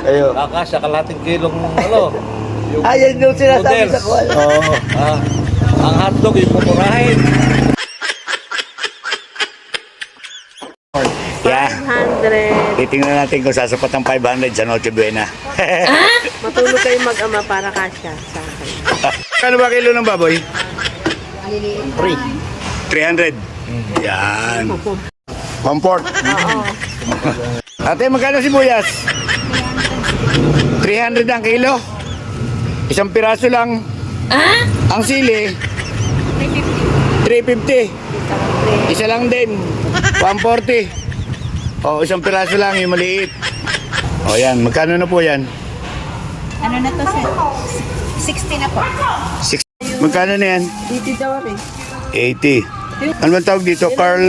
Ayo. Kakasya kalating kilong ano. Yung Ayan yung sinasabi noodles. sa kuwan. Oo. Ang hotdog yung pumurahin. Yeah. 100. Titingnan natin kung sasapat ng 500 sa Noche Buena. Matulog kayo mag-ama para kasya sa akin. Kano ba kilo ng baboy? 300. Yan. 1/4. Oo. Ate, magkano sibuyas? 300 ang kilo. Isang piraso lang. Ang sili, 350. Isa lang din. 140. O, isang piraso lang yung maliit. O, yan. Magkano na po yan? Ano na to, sir? 60 na po. Magkano na yan? 80 daw rin. 80. Ano ba tawag dito? Carl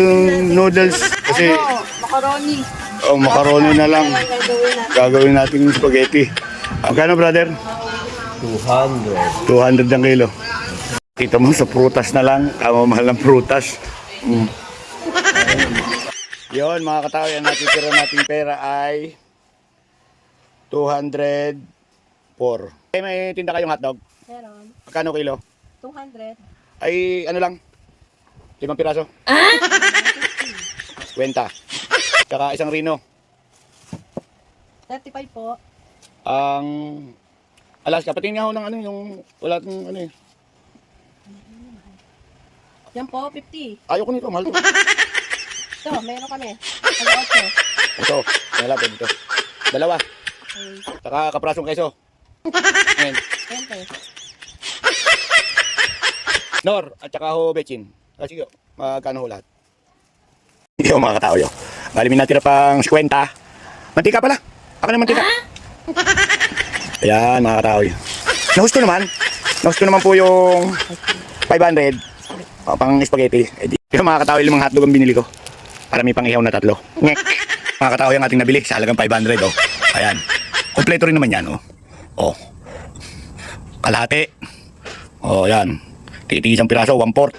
noodles? Kasi, Macaroni. oh, macaroni na lang. Gagawin natin yung spaghetti. Magkano, brother? 200. 200 ang kilo. Kita mo sa prutas na lang. Kamamahal ng prutas. Yon, mga katao, yan natitira nating pera ay 204. May tinda kayong hotdog? Meron. Magkano kilo? 200. Ay, ano lang? 5 piraso? 50. Tsaka isang rino. 35 po. Ang Alaska, patingin nga ho ng ano, yung wala itong ano eh. Yan po, 50. Ayoko nito, mahal to. Ito, meron kami. Ano Ito, wala to dito. Dalawa. Okay. Tsaka kaprasong keso. Ayan. 20. Nor, at saka ho bechin. Sige, magkano ho lahat? Yo, mga katao yo. Bali, may natira pang 50. Mantika pala. Ako na mantika. Ayan, mga katao yo. Nahusto naman. Nahusto naman po yung 500. Pang spaghetti. Yung mga katao, limang hotdog ang binili ko. Para may pang-ihaw na 3. Ngek. Mga katao yung ating nabili sa halagang 500. Oh. Ayan. Kompleto rin naman yan. Oh. Oh. Kalahati. Oh, yan. Titigis ang piraso, 1/4.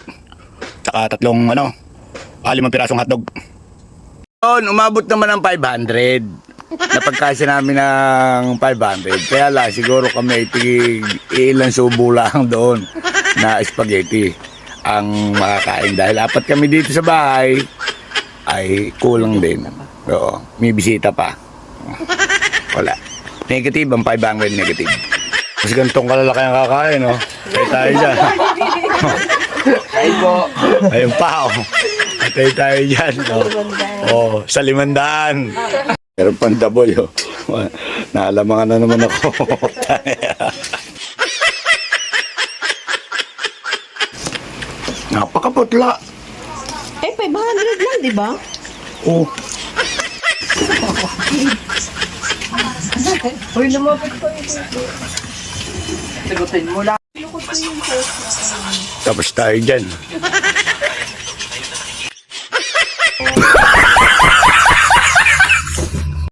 Tsaka 3 ano, 5 pirasong hotdog. Yun, umabot naman ng 500. Napagkasya namin ng 500. Kaya lang, siguro kami ilang subo lang doon na spaghetti ang makakain. Dahil 4 kami dito sa bahay, ay kulang din. Oo, may bisita pa. Wala. Negative ang 500, negative. Kasi ganitong kalalaki ang kakain, no? Kaya tayo dyan. Ay po. Ayun pa, oh. Atay tayo dyan, no? Oh, sa 500. Meron pang double, oh. Naalamangan na naman ako. Napakaputla. Eh, 500 lang, di ba? Oh. Uy, lumapit ko ito. Sagutin mo lang. Tapos tayo dyan.